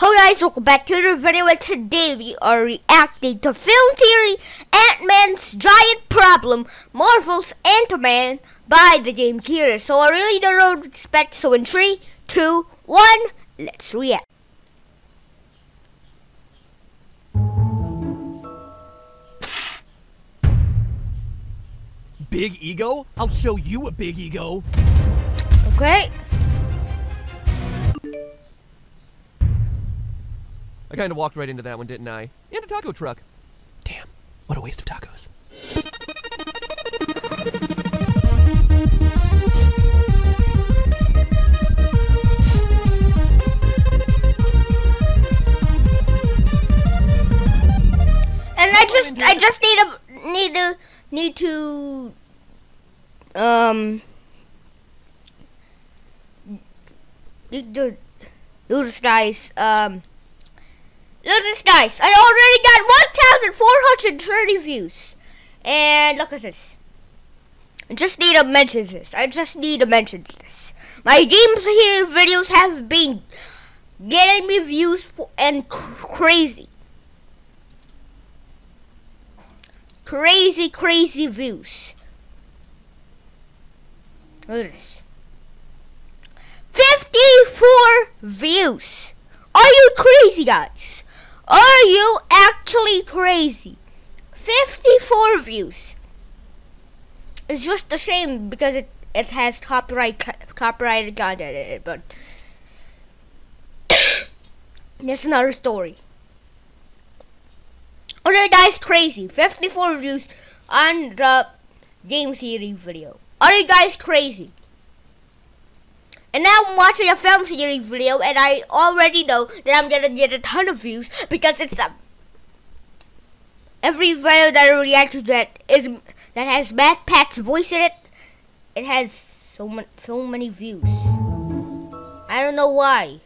Hello guys, welcome back to the video, and today we are reacting to film theory Ant-Man's Giant Problem, Marvel's Ant-Man by the Game Theory. So I really don't know what to expect, so in 3, 2, 1, let's react. Big ego? I'll show you a big ego. Okay. I kind of walked right into that one, didn't I? And a taco truck. Damn, what a waste of tacos. And I just need to do this, guys. Look at this, guys. I already got 1,430 views. And look at this. I just need to mention this. My games here videos have been getting me views and crazy views. Look at this. 54 views. Are you crazy, guys? Are you actually crazy? 54 views. It's just a shame because it has copyrighted content in it, but that's another story. Okay, guys, crazy. 54 views on the game theory video. Are you guys crazy? And now I'm watching a film theory video, and I already know that I'm gonna get a ton of views because it's every video that I react to that has Matt Pat's voice in it. It has so many views. I don't know why.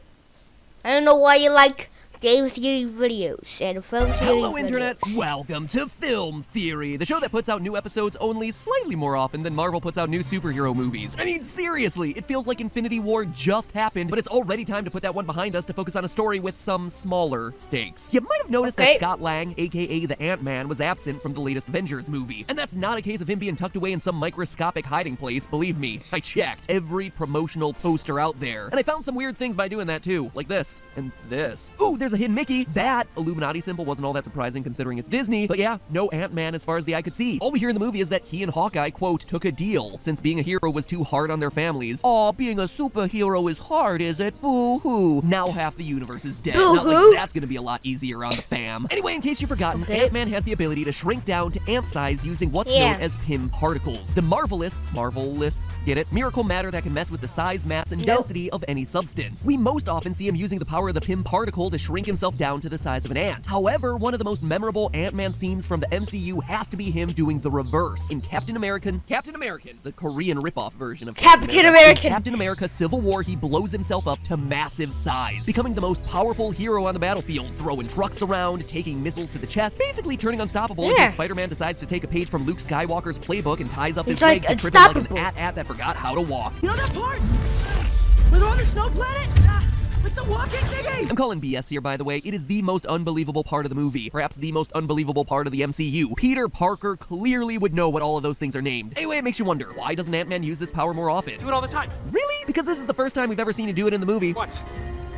I don't know why you like game theory videos and film theory Hello, videos. Internet. Welcome to Film Theory, the show that puts out new episodes only slightly more often than Marvel puts out new superhero movies. I mean, seriously, it feels like Infinity War just happened, but it's already time to put that one behind us to focus on a story with some smaller stakes. You might have noticed that Scott Lang, aka the Ant-Man, was absent from the latest Avengers movie. And that's not a case of him being tucked away in some microscopic hiding place, believe me. I checked every promotional poster out there, and I found some weird things by doing that too, like this, and this. Ooh, there's a hidden Mickey. That Illuminati symbol wasn't all that surprising considering it's Disney, but yeah, no Ant-Man as far as the eye could see. All we hear in the movie is that he and Hawkeye, quote, took a deal, since being a hero was too hard on their families. Aw, being a superhero is hard, is it? Boo-hoo. Now half the universe is dead. Not like that's gonna be a lot easier on the fam. Anyway, in case you've forgotten, Ant-Man has the ability to shrink down to ant size using what's known as Pym particles. The marvelous, get it? Miracle matter that can mess with the size, mass, and density of any substance. We most often see him using the power of the Pym particle to shrink himself down to the size of an ant. However, one of the most memorable Ant-Man scenes from the MCU has to be him doing the reverse in Captain American, the Korean ripoff version of Captain American. In Captain America Civil War, he blows himself up to massive size, becoming the most powerful hero on the battlefield, throwing trucks around, taking missiles to the chest, basically turning unstoppable until Spider-Man decides to take a page from Luke Skywalker's playbook and ties up his legs to trip him like an at that forgot how to walk. You know that part? Where they're on the snow planet? With the walking thingy! I'm calling BS here, by the way. It is the most unbelievable part of the movie. Perhaps the most unbelievable part of the MCU. Peter Parker clearly would know what all of those things are named. Anyway, it makes you wonder, why doesn't Ant-Man use this power more often? Do it all the time. Really? Because this is the first time we've ever seen you do it in the movie. What?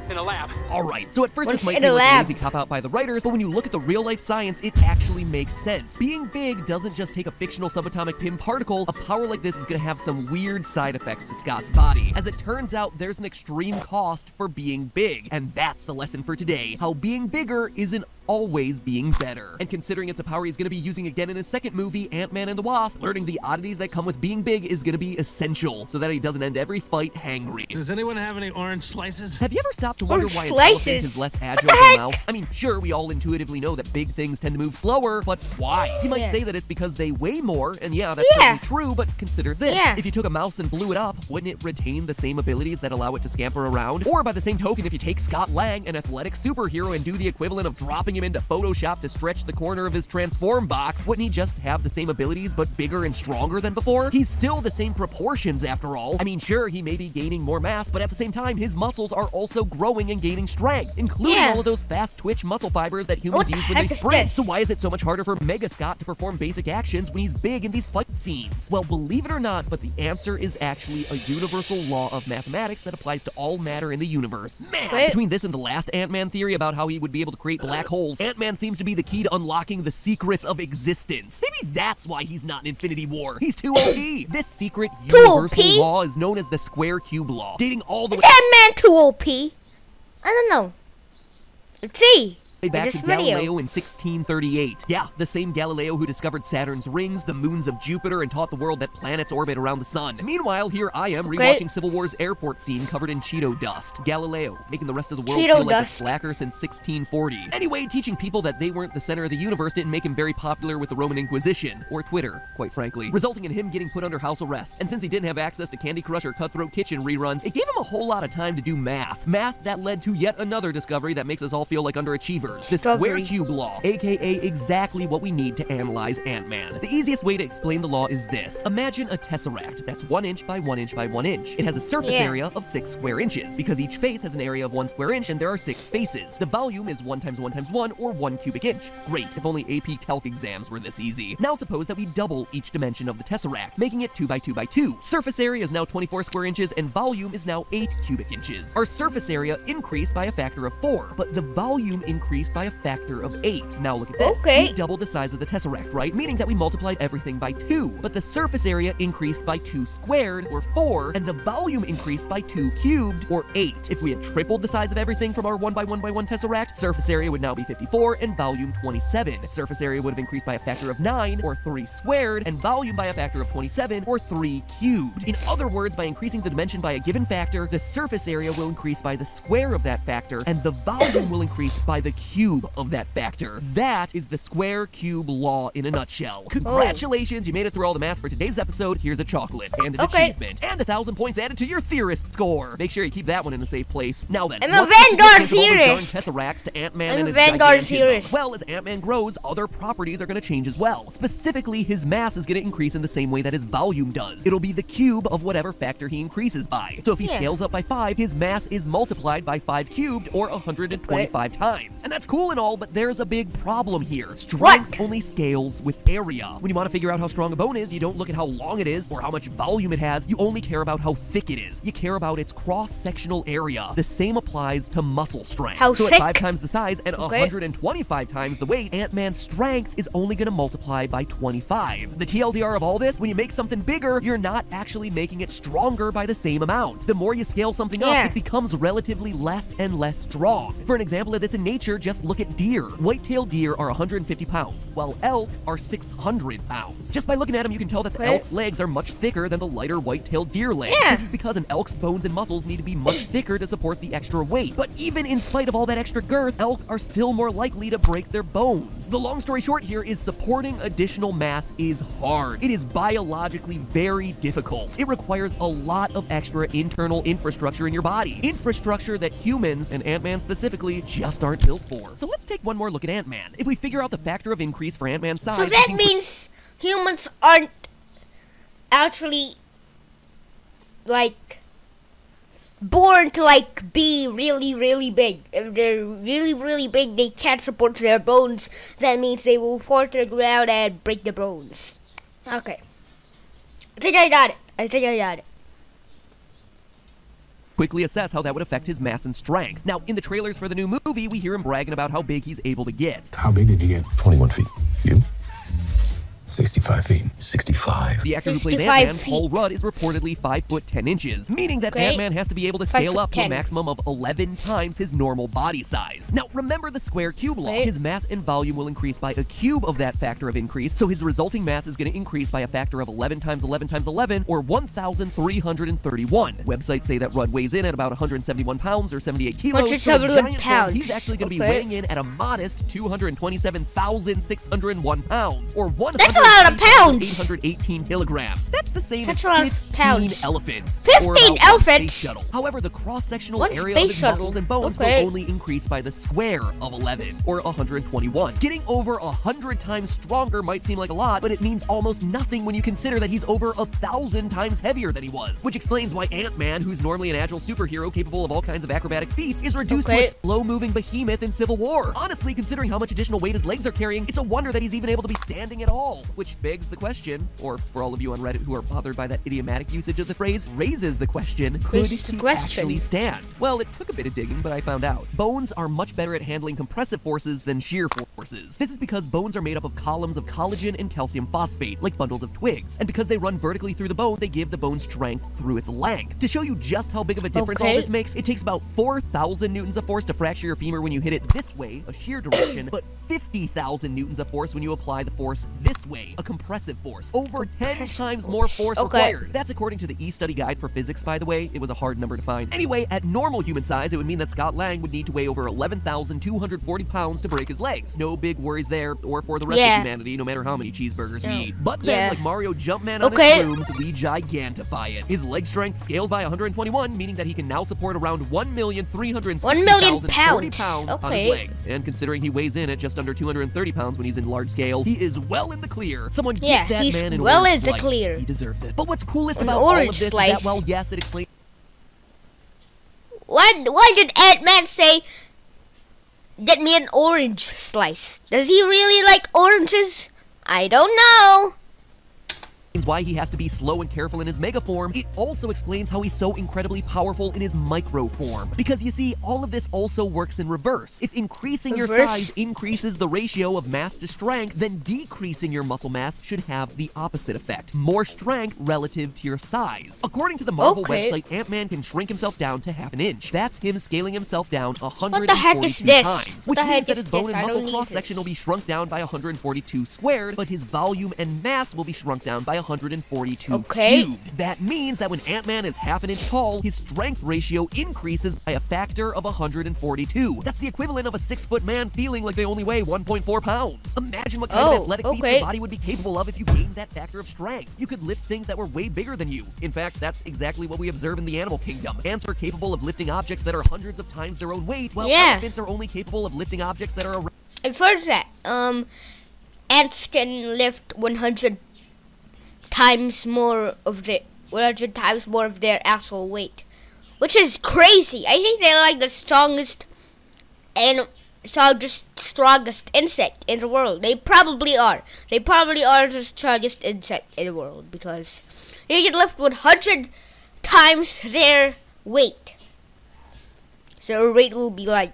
In a lab. Alright, so at first this might seem like an easy cop-out by the writers, but when you look at the real-life science, it actually makes sense. Being big doesn't just take a fictional subatomic Pym particle. A power like this is gonna have some weird side effects to Scott's body. As it turns out, there's an extreme cost for being big, and that's the lesson for today. How being bigger isn't always being better. And considering it's a power he's gonna be using again in his second movie, Ant-Man and the Wasp, learning the oddities that come with being big is gonna be essential, so that he doesn't end every fight hangry. Does anyone have any orange slices? Have you ever stopped to wonder why an elephant is less agile than a mouse? I mean, sure, we all intuitively know that big things tend to move slower, but why? You might say that it's because they weigh more, and yeah, that's certainly true, but consider this. If you took a mouse and blew it up, wouldn't it retain the same abilities that allow it to scamper around? Or by the same token, if you take Scott Lang, an athletic superhero, and do the equivalent of dropping throwing him into Photoshop to stretch the corner of his transform box, wouldn't he just have the same abilities but bigger and stronger than before? He's still the same proportions after all. I mean, sure, he may be gaining more mass, but at the same time, his muscles are also growing and gaining strength, including all of those fast twitch muscle fibers that humans use when they sprint. So why is it so much harder for Mega Scott to perform basic actions when he's big in these fight scenes? Well, believe it or not, but the answer is actually a universal law of mathematics that applies to all matter in the universe. Man, between this and the last Ant-Man theory about how he would be able to create black holes, Ant-Man seems to be the key to unlocking the secrets of existence. Maybe that's why he's not in Infinity War. He's too OP. This secret universal law is known as the square cube law, dating all the way— Ant-Man too OP? I don't know. Let's see. back to Galileo in 1638. Yeah, the same Galileo who discovered Saturn's rings, the moons of Jupiter, and taught the world that planets orbit around the sun. Meanwhile, here I am rewatching Civil War's airport scene covered in Cheeto dust. Galileo, making the rest of the world feel like a slacker since 1640. Anyway, teaching people that they weren't the center of the universe didn't make him very popular with the Roman Inquisition, or Twitter, quite frankly, resulting in him getting put under house arrest. And since he didn't have access to Candy Crush or Cutthroat Kitchen reruns, it gave him a whole lot of time to do math. Math that led to yet another discovery that makes us all feel like underachievers. The square cube law, aka exactly what we need to analyze Ant-Man. The easiest way to explain the law is this. Imagine a tesseract that's 1 inch by 1 inch by 1 inch. It has a surface area of 6 square inches. Because each face has an area of 1 square inch and there are 6 faces. The volume is 1 times 1 times 1, or 1 cubic inch. Great, if only AP Calc exams were this easy. Now suppose that we double each dimension of the tesseract, making it 2 by 2 by 2. Surface area is now 24 square inches and volume is now 8 cubic inches. Our surface area increased by a factor of 4, but the volume increased by a factor of 8. Now look at this. We doubled the size of the tesseract, right? Meaning that we multiplied everything by 2. But the surface area increased by 2 squared, or 4, and the volume increased by 2 cubed, or 8. If we had tripled the size of everything from our 1 by 1 by 1 tesseract, surface area would now be 54 and volume 27. Surface area would have increased by a factor of 9, or 3 squared, and volume by a factor of 27, or 3 cubed. In other words, by increasing the dimension by a given factor, the surface area will increase by the square of that factor, and the volume will increase by the cube of that factor. That is the square cube law in a nutshell. Congratulations, you made it through all the math for today's episode. Here's a chocolate and an achievement and 1,000 points added to your theorist score. Make sure you keep that one in a safe place. Now then, I'm a Vanguard theorist. Tesseracts to Ant-Man and his gigantism. Well, as Ant-Man grows, other properties are going to change as well. Specifically, his mass is going to increase in the same way that his volume does. It'll be the cube of whatever factor he increases by. So if he scales up by 5, his mass is multiplied by 5 cubed, or 125 times. And that's cool and all, but there's a big problem here. Strength only scales with area. When you want to figure out how strong a bone is, you don't look at how long it is or how much volume it has. You only care about how thick it is. You care about its cross-sectional area. The same applies to muscle strength. So at 5 times the size and 125 times the weight, Ant-Man's strength is only going to multiply by 25. The TLDR of all this, when you make something bigger, you're not actually making it stronger by the same amount. The more you scale something up, it becomes relatively less and less strong. For an example of this in nature, just look at deer. White-tailed deer are 150 pounds, while elk are 600 pounds. Just by looking at them, you can tell that the elk's legs are much thicker than the lighter white-tailed deer legs. This is because an elk's bones and muscles need to be much thicker to support the extra weight. But even in spite of all that extra girth, elk are still more likely to break their bones. The long story short here is supporting additional mass is hard. It is biologically very difficult. It requires a lot of extra internal infrastructure in your body. Infrastructure that humans, and Ant-Man specifically, just aren't built for. So let's take one more look at Ant-Man. If we figure out the factor of increase for Ant-Man's size... So that means humans aren't actually, like, born to, like, be really, really big. If they're really, really big, they can't support their bones. That means they will fall to the ground and break their bones. Okay. I think I got it. Quickly assess how that would affect his mass and strength. Now, in the trailers for the new movie, we hear him bragging about how big he's able to get. How big did you get? 21 feet. You? 65 feet. 65. The actor who plays Ant-Man, Paul Rudd, is reportedly 5 foot 10 inches, meaning that Ant-Man has to be able to scale up to a maximum of 11 times his normal body size. Now, remember the square cube law. His mass and volume will increase by a cube of that factor of increase, so his resulting mass is going to increase by a factor of 11 times 11 times 11, or 1,331. Websites say that Rudd weighs in at about 171 pounds or 78 kilos. 171 pounds. He's actually going to be weighing in at a modest 227,601 pounds, or 100. That's a lot of pounds. 818 kilograms. That's the same That's as a lot of 15 pounds. elephants. 15 or about one elephants? space shuttle. However, the cross-sectional One area of space his shuttle. muscles and bones Okay. will only increase by the square of 11, or 121. Getting over 100 times stronger might seem like a lot, but it means almost nothing when you consider that he's over 1,000 times heavier than he was. Which explains why Ant-Man, who's normally an agile superhero capable of all kinds of acrobatic feats, is reduced to Okay. a slow-moving behemoth in Civil War. Honestly, considering how much additional weight his legs are carrying, it's a wonder that he's even able to be standing at all. Which begs the question, or for all of you on Reddit who are bothered by that idiomatic usage of the phrase, raises the question, could Raises the he question. actually stand? Well, it took a bit of digging, but I found out. Bones are much better at handling compressive forces than shear forces. This is because bones are made up of columns of collagen and calcium phosphate, like bundles of twigs. And because they run vertically through the bone, they give the bone strength through its length. To show you just how big of a difference all Okay. this makes, it takes about 4,000 newtons of force to fracture your femur when you hit it this way, a shear direction, but 50,000 newtons of force when you apply the force this way, a compressive force. Over 10 times more force Okay. required. That's according to the E-Study Guide for Physics, by the way. It was a hard number to find. Anyway, at normal human size, it would mean that Scott Lang would need to weigh over 11,240 pounds to break his legs. No big worries there, or for the rest Yeah. of humanity, no matter how many cheeseburgers we Yeah. eat. But then, Yeah. like Mario Jumpman on Okay. his brooms, we gigantify it. His leg strength scales by 121, meaning that he can now support around 1,360,040 pounds on his Okay. legs. And considering he weighs in at just under 230 pounds when he's in large scale, he is well in the clear. Someone Yeah, get that he's man an well orange in the slice. clear. He deserves it. But what's coolest An about all of orange this is slice. that, well, yes, it explains Why did Ant-Man say, get me an orange slice? Does he really like oranges? I don't know. why he has to be slow and careful in his mega form. It also explains how he's so incredibly powerful in his micro form. Because you see, all of this also works in reverse. If increasing your Reverse? size increases the ratio of mass to strength, then decreasing your muscle mass should have the opposite effect. More strength relative to your size. According to the Marvel Okay. website, Ant-Man can shrink himself down to half an inch. That's him scaling himself down 142 What the heck is this? times. What Which the means heck that is his bone this? and I muscle don't need cross-section this. will be shrunk down by 142 squared, but his volume and mass will be shrunk down by 142 Okay. cubed. That means that when Ant-Man is half an inch tall, his strength ratio increases by a factor of 142. That's the equivalent of a 6-foot man feeling like they only weigh 1.4 pounds. Imagine what kind of Oh, athletic feats okay. your body would be capable of if you gained that factor of strength. You could lift things that were way bigger than you. In fact, that's exactly what we observe in the animal kingdom. Ants are capable of lifting objects that are hundreds of times their own weight, while Yeah. elephants are only capable of lifting objects that are around I've heard that. Ants can lift 100 times more of their actual weight, which is crazy. I think they're like the strongest strongest insect in the world. They probably are. They probably are the strongest insect in the world because they can lift 100 times their weight. So their weight will be like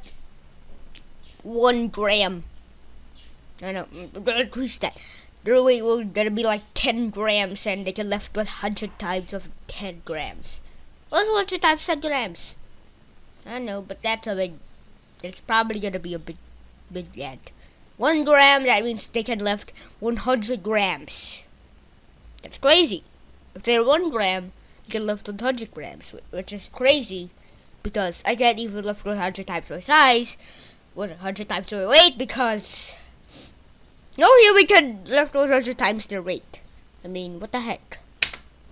1 gram. I know, increase that. Their weight will gonna be like 10 grams, and they can lift 100 times of 10 grams. What's 100 times 10 grams? I know, but that's a big. It's probably gonna be a big ant. 1 gram. That means they can lift 100 grams. That's crazy. If they're 1 gram, you can lift 100 grams, which is crazy, because I can't even lift 100 times my size, 100 times my weight, because no human can lift 100 times their weight. I mean, what the heck?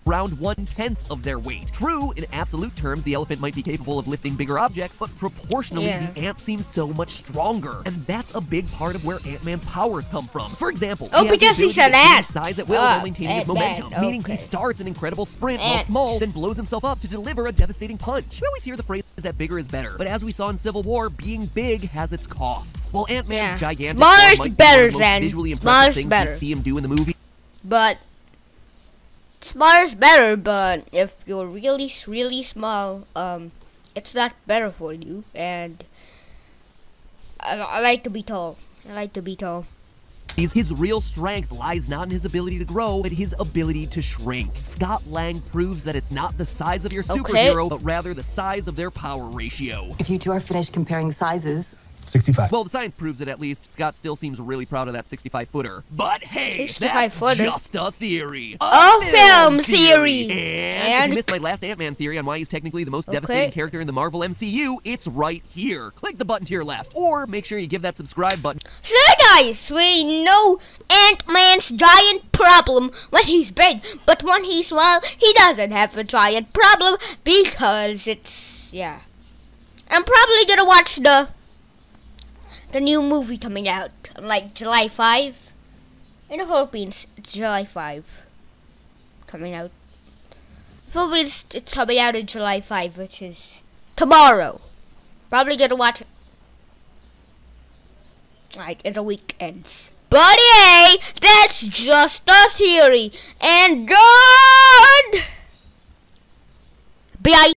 around 1/10 of their weight. True, in absolute terms, the elephant might be capable of lifting bigger objects, but proportionally, Yeah. the ant seems so much stronger. And that's a big part of where Ant-Man's powers come from. For example, Oh, he has the because he's ability to an change ant. size at will Ah, while maintaining his Ant-Man, momentum, meaning he okay. starts an incredible sprint while Ant. small, then blows himself up to deliver a devastating punch. We always hear the phrase that bigger is better, but as we saw in Civil War, being big has its costs. While Ant-Man's Yeah. gigantic Smaller form is might be better one of the most than- visually smaller impressive is things better. we see him do in the movie. But small is better, but if you're really, really small, it's not better for you. And I like to be tall. I like to be tall. His real strength lies not in his ability to grow, but his ability to shrink. Scott Lang proves that it's not the size of your superhero, but rather the size of their power ratio. If you two are finished comparing sizes, 65. Well, the science proves it at least. Scott still seems really proud of that 65-footer. But hey, 65 that's footer. just a theory. A film theory. And if you missed my last Ant-Man theory on why he's technically the most devastating character in the Marvel MCU, it's right here. Click the button to your left, or make sure you give that subscribe button. So guys, we know Ant-Man's giant problem when he's big, but when he's small, he doesn't have a giant problem because it's, yeah. I'm probably gonna watch the new movie coming out on like July 5. In the Philippines, it's July 5 coming out. Philippines, it's coming out in July 5, which is tomorrow. Probably gonna watch it like in the weekends. But hey, that's just a theory. And good. Bye.